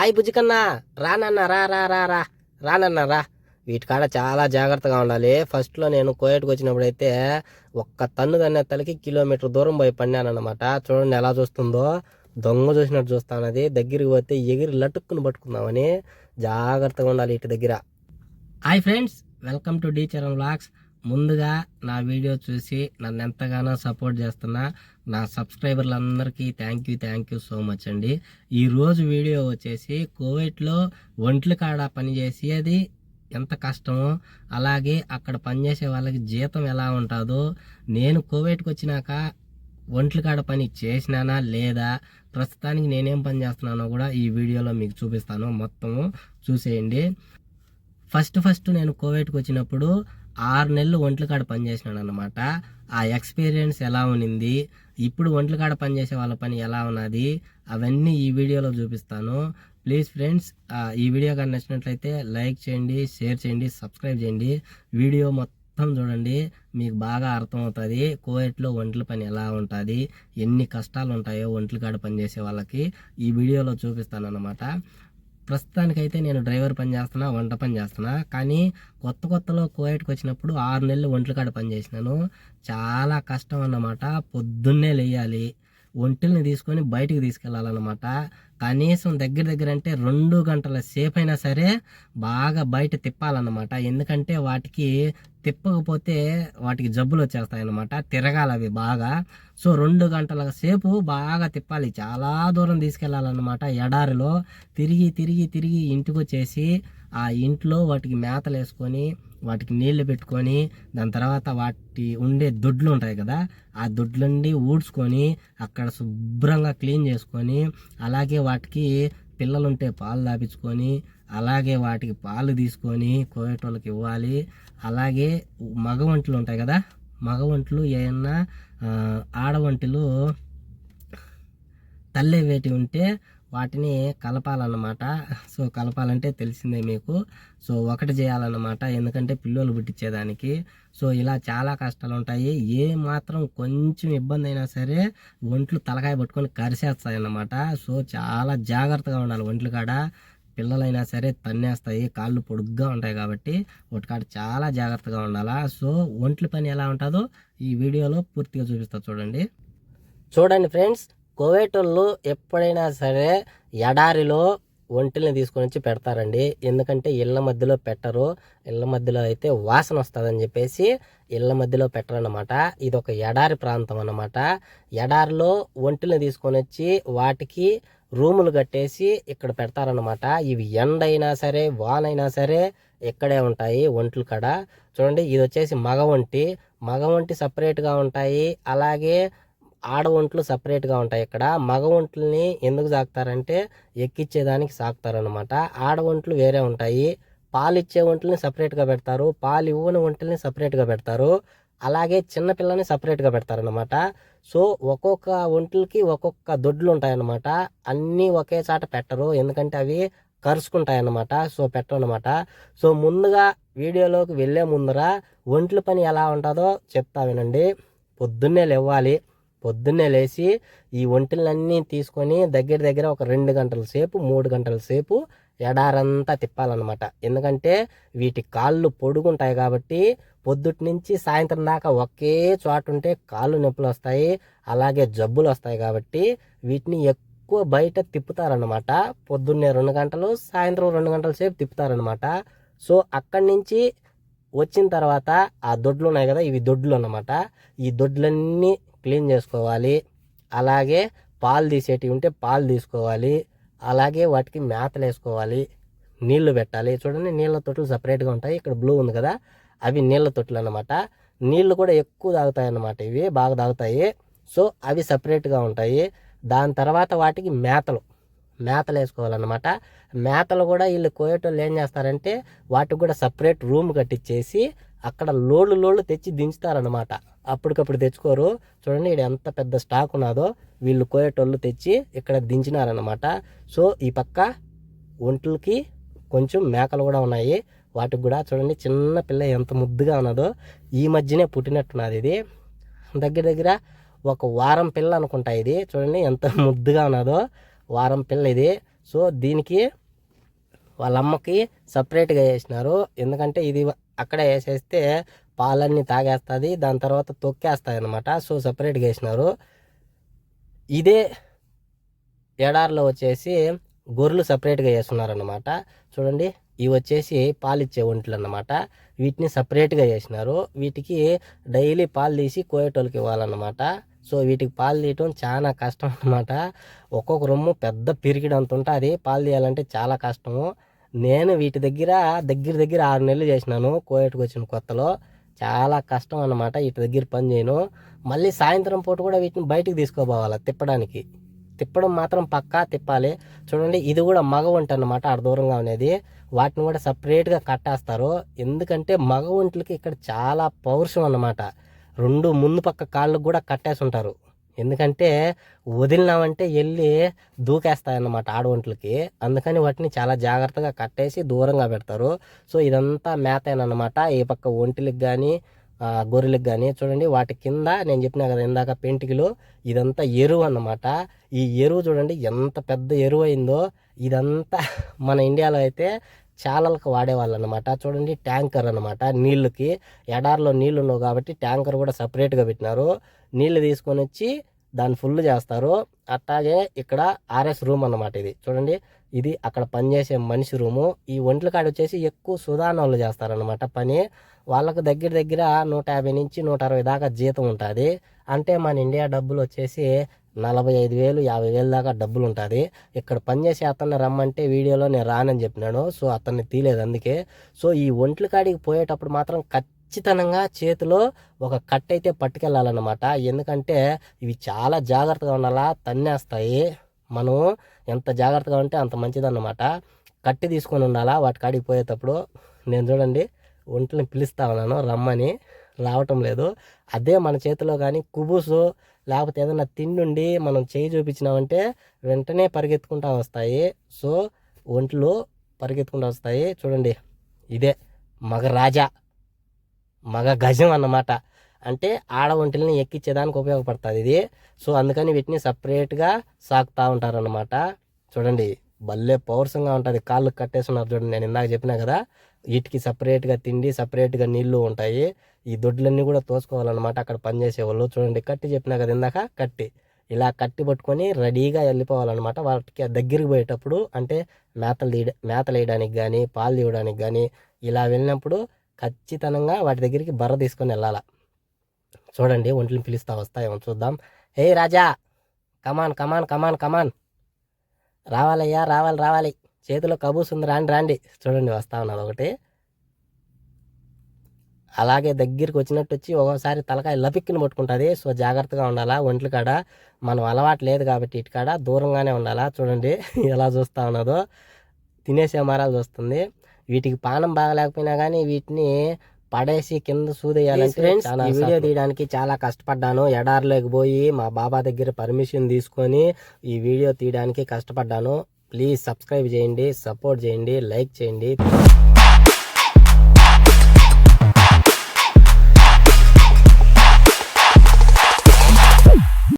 ఆయ్ బుజ్జికన్నా రానన్నా రా రా రా రా రానన్నా రా. వీటికాడ చాలా జాగ్రత్తగా ఉండాలి. ఫస్ట్లో నేను కోయేట్కి వచ్చినప్పుడైతే ఒక్క తన్ను తలకి కిలోమీటర్ దూరం పోయి పడినానమాట. చూడండి ఎలా చూస్తుందో, దొంగ చూసినట్టు చూస్తానది. దగ్గరికి పోతే ఎగిరి లటుక్కుని పట్టుకుందామని జాగ్రత్తగా ఉండాలి ఇటు దగ్గర. Hi friends, welcome to D Charan vlogs. ముందుగా నా వీడియో చూసి నన్ను ఎంతగానో సపోర్ట్ చేస్తున్న నా సబ్స్క్రైబర్లందరికీ థ్యాంక్ యూ సో మచ్ అండి. ఈరోజు వీడియో వచ్చేసి కువైట్లో ఒంట్ల కాడ పనిచేసి అది ఎంత కష్టమో, అలాగే అక్కడ పనిచేసే వాళ్ళకి జీతం ఎలా ఉంటుందో, నేను కువైట్కి వచ్చినాక ఒంట్ల కాడ పని చేసినానా లేదా, ప్రస్తుతానికి నేనేం పని చేస్తున్నానో కూడా ఈ వీడియోలో మీకు చూపిస్తాను. మొత్తము చూసేయండి. ఫస్ట్ నేను కువైట్కి వచ్చినప్పుడు 6 నెలలు ఒంట్ల కాడ పనిచేసినాను అనమాట. ఆ ఎక్స్పీరియన్స్ ఎలా ఉన్నింది, ఇప్పుడు ఒంట్ల కాడ పనిచేసే వాళ్ళ పని ఎలా ఉన్నది, అవన్నీ ఈ వీడియోలో చూపిస్తాను. ప్లీజ్ ఫ్రెండ్స్, ఈ వీడియో కానీ నచ్చినట్లయితే లైక్ చేయండి, షేర్ చేయండి, సబ్స్క్రైబ్ చేయండి. వీడియో మొత్తం చూడండి, మీకు బాగా అర్థమవుతుంది కువైట్లో ఒంట్ల పని ఎలా ఉంటుంది, ఎన్ని కష్టాలు ఉంటాయో ఒంట్ల కాడ పనిచేసే వాళ్ళకి ఈ వీడియోలో చూపిస్తాను అనమాట. ప్రస్తుతానికైతే నేను డ్రైవర్ పని చేస్తున్నా, వంట పని చేస్తున్నా. కానీ కొత్తలో కువైట్కి వచ్చినప్పుడు 6 నెలలు ఒంట్ల కాడ పని చేసినాను. చాలా కష్టం అన్నమాట. పొద్దున్నే లేయాలి, ఒంటిల్ని తీసుకొని బయటికి తీసుకెళ్ళాలన్నమాట. కనీసం దగ్గర అంటే 2 గంటల సేపు అయినా సరే బాగా బయట తిప్పాలన్నమాట. ఎందుకంటే వాటికి తిప్పకపోతే వాటికి జబ్బులు వచ్చేస్తాయి అన్నమాట. తిరగాలి అవి బాగా. సో 2 గంటల సేపు బాగా తిప్పాలి, చాలా దూరం తీసుకెళ్ళాలన్నమాట. ఎడారిలో తిరిగి ఇంటికి వచ్చేసి ఆ ఇంట్లో వాటికి మేతలు వేసుకొని, వాటికి నీళ్లు పెట్టుకొని, దాని తర్వాత వాటి ఉండే దొడ్లు ఉంటాయి కదా, ఆ దొడ్లుండి ఊడ్చుకొని అక్కడ శుభ్రంగా క్లీన్ చేసుకొని, అలాగే వాటికి పిల్లలుంటే పాలు తాపించుకొని, అలాగే వాటికి పాలు తీసుకొని కోయట వాళ్ళకి ఇవ్వాలి. అలాగే మగ వంటలు ఉంటాయి కదా, మగ వంటలు ఏమన్నా ఆడవంటలు తల్లేవేటి ఉంటే వాటిని కలపాలన్నమాట. సో కలపాలంటే తెలిసిందే మీకు. సో ఒకటి చేయాలన్నమాట, ఎందుకంటే పిల్లలు పుట్టించేదానికి. సో ఇలా చాలా కష్టాలు ఉంటాయి. ఏ మాత్రం కొంచెం ఇబ్బంది అయినా సరే ఒంట్లు తలకాయ పట్టుకొని కరిసేస్తాయి అన్నమాట. సో చాలా జాగ్రత్తగా ఉండాలి ఒంట్ల కాడ. పిల్లలైనా సరే తన్నేస్తాయి, కాళ్ళు పొడుగ్గా ఉంటాయి కాబట్టి వాటి కాడ చాలా జాగ్రత్తగా ఉండాలా. సో ఒంట్ల పని ఎలా ఉంటుందో ఈ వీడియోలో పూర్తిగా చూపిస్తా చూడండి ఫ్రెండ్స్. కువైట్ వాళ్ళు ఎప్పుడైనా సరే ఎడారిలో ఒంటిని తీసుకొని వచ్చి పెడతారండి. ఎందుకంటే ఇళ్ళ మధ్యలో పెట్టరు, ఇళ్ళ మధ్యలో అయితే వాసన వస్తుందని చెప్పేసి ఇళ్ళ మధ్యలో పెట్టరన్నమాట. ఇది ఒక ఎడారి ప్రాంతం అన్నమాట. ఎడారిలో ఒంటిని తీసుకొని వచ్చి వాటికి రూములు కట్టేసి ఇక్కడ పెడతారన్నమాట. ఇవి ఎండైనా సరే వానైనా సరే ఇక్కడే ఉంటాయి ఒంట్లు కాడ. చూడండి, ఇది వచ్చేసి మగ ఒంటి సపరేట్గా ఉంటాయి, అలాగే ఆడ ఒంట్లు సపరేట్గా ఉంటాయి. ఇక్కడ మగ ఒంట్లని ఎందుకు సాకుతారంటే ఎక్కిచ్చేదానికి సాకుతారనమాట. ఆడ ఒంట్లు వేరే ఉంటాయి. పాలు ఇచ్చే ఒంట్లని సపరేట్గా పెడతారు, పాలు ఇవ్వని ఒంట్లని సపరేట్గా పెడతారు, అలాగే చిన్నపిల్లని సపరేట్గా పెడతారనమాట. సో ఒక్కొక్క ఒంట్లకి ఒక్కొక్క దొడ్లు ఉంటాయన్నమాట. అన్నీ ఒకే చాట పెట్టరు, ఎందుకంటే అవి కరుచుకుంటాయన్నమాట. సో పెట్టరనమాట. సో ముందుగా వీడియోలోకి వెళ్ళే ముందర ఒంట్ల పని ఎలా ఉంటుందో చెప్తా వినండి. పొద్దున్నే లేచి ఈ ఒంటిలన్నీ తీసుకొని దగ్గర ఒక 2 గంటల సేపు 3 గంటల సేపు ఎడారంతా తిప్పాలన్నమాట. ఎందుకంటే వీటి కాళ్ళు పొడుగుంటాయి కాబట్టి పొద్దుటి నుంచి సాయంత్రం దాకా ఒకే చోట ఉంటే కాళ్ళు నొప్పులు వస్తాయి, అలాగే జబ్బులు వస్తాయి. కాబట్టి వీటిని ఎక్కువ బయట తిప్పుతారనమాట. పొద్దున్నే 2 గంటలు, సాయంత్రం 2 గంటల సేపు తిప్పుతారనమాట. సో అక్కడి నుంచి వచ్చిన తర్వాత ఆ దొడ్లు ఉన్నాయి కదా, ఇవి దొడ్లు అన్నమాట. ఈ దొడ్లన్నీ క్లీన్ చేసుకోవాలి, అలాగే పాలు తీసేటివి ఉంటే పాలు తీసుకోవాలి, అలాగే వాటికి మేతలు వేసుకోవాలి, నీళ్లు పెట్టాలి. చూడండి, నీళ్ళ తొట్టులు సపరేట్గా ఉంటాయి. ఇక్కడ బ్లూ ఉంది కదా, అవి నీళ్ళ తొట్టులు అన్నమాట. నీళ్లు కూడా ఎక్కువ తాగుతాయి అన్నమాట, ఇవి బాగా తాగుతాయి. సో అవి సపరేట్గా ఉంటాయి. దాని తర్వాత వాటికి మేతలు వేసుకోవాలన్నమాట. మేతలు కూడా వీళ్ళు కోయేటోళ్ళు ఏం చేస్తారంటే వాటికి కూడా సపరేట్ రూమ్ కట్టించేసి అక్కడ లోళ్ళు తెచ్చి దించుతారనమాట. అప్పటికప్పుడు తెచ్చుకోరు. చూడండి, ఇక్కడ ఎంత పెద్ద స్టాక్ ఉన్నదో వీళ్ళు కోయేటోళ్ళు తెచ్చి ఇక్కడ దించినారనమాట. సో ఈ పక్క ఒంట్లకి కొంచెం మేకలు కూడా ఉన్నాయి. వాటికి కూడా చూడండి, చిన్న పిల్ల ఎంత ముద్దుగా ఉన్నదో. ఈ మధ్యనే పుట్టినట్టున్నది ఇది. దగ్గర ఒక వారం పిల్ల అనుకుంటా ఇది. చూడండి ఎంత ముద్దుగా ఉన్నదో, వారం పిల్ల ఇది. సో దీనికి వాళ్ళ అమ్మకి సపరేట్గా వేసినారు, ఎందుకంటే ఇది అక్కడే వేసేస్తే పాలన్నీ తాగేస్తుంది, దాని తర్వాత తొక్కేస్తాయి అన్నమాట. సో సపరేట్గా వేసినారు. ఇదే ఎడారిలో వచ్చేసి గొర్రెలు సపరేట్గా వేస్తున్నారన్నమాట. చూడండి, ఇవి వచ్చేసి పాలిచ్చే ఒంట్లు అన్నమాట. వీటిని సపరేట్గా చేసినారు. వీటికి డైలీ పాలు తీసి కోయేటోళ్ళకి ఇవ్వాలన్నమాట. సో వీటికి పాలు తీయటం చాలా కష్టం అన్నమాట. ఒక్కొక్క రొమ్ము పెద్ద పిరికిడంత ఉంటుంది, పాలు తీయాలంటే చాలా కష్టము. నేను వీటి దగ్గర 6 నెలలు చేసినాను కోయేటకు వచ్చిన కొత్తలో. చాలా కష్టం అన్నమాట, వీటి దగ్గర పని చేయను. మళ్ళీ సాయంత్రం పూట కూడా వీటిని బయటికి తీసుకోపోవాలి తిప్పడం మాత్రం పక్కా తిప్పాలి. చూడండి, ఇది కూడా మగ ఒంటి అన్నమాట, ఆడ దూరంగా ఉండేది. వాటిని కూడా సపరేట్గా కట్టేస్తారు, ఎందుకంటే మగ ఒంట్లకి ఇక్కడ చాలా పౌరుషం అన్నమాట. 2 ముందు పక్క కాళ్ళకు కూడా కట్టేసి ఉంటారు, ఎందుకంటే వదిలినామంటే వెళ్ళి దూకేస్తాయన్నమాట ఆడ ఒంట్లకి. అందుకని వాటిని చాలా జాగ్రత్తగా కట్టేసి దూరంగా పెడతారు. సో ఇదంతా మేతేనమాట, ఈ పక్క ఒంటికి కానీ గొర్రెలకు కానీ. చూడండి, వాటి కింద నేను చెప్పినా కదా ఇందాక పెంటికలు, ఇదంతా ఎరువు అన్నమాట. ఈ ఎరువు చూడండి ఎంత పెద్ద ఎరువు అయిందో. ఇదంతా మన ఇండియాలో అయితే చాలలకు వాడేవాళ్ళు అనమాట. చూడండి, ట్యాంకర్ అనమాట, నీళ్ళకి ఎడారిలో నీళ్ళు ఉండవు కాబట్టి ట్యాంకర్ కూడా సపరేట్గా పెట్టినారు. నీళ్ళు తీసుకొని వచ్చి దాన్ని ఫుల్ చేస్తారు. అట్లాగే ఇక్కడ ఆర్ఎస్ రూమ్ అన్నమాట. ఇది చూడండి, ఇది అక్కడ పనిచేసే మనిషి రూము. ఈ ఒంట్ల కాడ వచ్చేసి ఎక్కువ సుధాన వాళ్ళు చేస్తారనమాట పని. వాళ్ళకు దగ్గర 150 నుంచి 160 దాకా జీతం ఉంటుంది. అంటే మన ఇండియా డబ్బులు వచ్చేసి 45,000 50,000 దాకా డబ్బులు ఉంటుంది. ఇక్కడ పనిచేసే అతన్ని రమ్మంటే వీడియోలో నేను రానని చెప్పినాను, సో అతన్ని తీయలేదు అందుకే. సో ఈ ఒంట్ల కాడికి పోయేటప్పుడు మాత్రం ఖచ్చితంగా చేతిలో ఒక కట్టె అయితే పట్టుకెళ్ళాలన్నమాట, ఎందుకంటే ఇవి చాలా జాగ్రత్తగా ఉండాలా, తన్నేస్తాయి. మనం ఎంత జాగ్రత్తగా ఉంటే అంత మంచిదన్నమాట. కట్టి తీసుకొని ఉండాలా వాటి కాడికి పోయేటప్పుడు. నేను చూడండి ఒంట్లని పిలుస్తా ఉన్నాను రమ్మని, రావటం లేదు. అదే మన చేతిలో కానీ కుబుసు లేకపోతే ఏదైనా తిండి మనం చేయి చూపించినామంటే వెంటనే పరిగెత్తుకుంటూ వస్తాయి. సో ఒంట్లు పరిగెత్తుకుంటూ వస్తాయి. చూడండి, ఇదే మగ రాజా, మగ గజం అన్నమాట. అంటే ఆడ ఒంటిని ఎక్కించేదానికి ఉపయోగపడుతుంది ఇది. సో అందుకని వీటిని సపరేట్గా సాకుతూ ఉంటారన్నమాట. చూడండి, భలే పౌరుషంగా ఉంటుంది. కాళ్ళు కట్టేస్తున్నారు చూడండి, నేను ఇందాక చెప్పినా కదా. వీటికి సపరేట్గా తిండి, సపరేట్గా నీళ్లు ఉంటాయి. ఈ దొడ్లన్నీ కూడా తోసుకోవాలన్నమాట అక్కడ పనిచేసేవాళ్ళు. చూడండి, కట్టి చెప్పినా కదా ఇందాక, ఇలా కట్టి పట్టుకొని రెడీగా వెళ్ళిపోవాలన్నమాట. వాటికి దగ్గరికి పోయేటప్పుడు అంటే మేతలు వేయడానికి కానీ పాలు తీయడానికి కానీ ఇలా వెళ్ళినప్పుడు ఖచ్చితంగా వాటి దగ్గరికి బర్ర తీసుకొని వెళ్ళాలా. చూడండి, ఒంట్లని పిలుస్తా వస్తాయేమో చూద్దాం. ఏ రాజా, కమాన్ కమాన్ కమాన్ కమాన్, రావాలయ్యా రావాలి, చేతిలో కబూస్ ఉంది, రాండి. చూడండి, వస్తా ఉన్నది ఒకటి. అలాగే దగ్గరికి వచ్చినట్టు వచ్చి ఒక్కోసారి తలకాయ లపిక్కిని పట్టుకుంటుంది. సో జాగ్రత్తగా ఉండాలా. ఒంట్ల కాడ మనం అలవాటు లేదు కాబట్టి ఇటు కాడ దూరంగానే ఉండాలా. చూడండి ఎలా చూస్తూ ఉన్నదో, తినేసే మరాలు చూస్తుంది. వీటికి పానం బాగలేకపోయినా కానీ వీటిని పడేసి కింద సూదేయాలంటే ఫ్రెండ్స్, ఈ వీడియో తీయడానికి చాలా కష్టపడ్డాను. ఎడారిలోకి పోయి మా బాబా దగ్గర పర్మిషన్ తీసుకొని ఈ వీడియో తీయడానికి కష్టపడ్డాను. ప్లీజ్ సబ్స్క్రైబ్ చేయండి, సపోర్ట్ చేయండి, లైక్ చేయండి.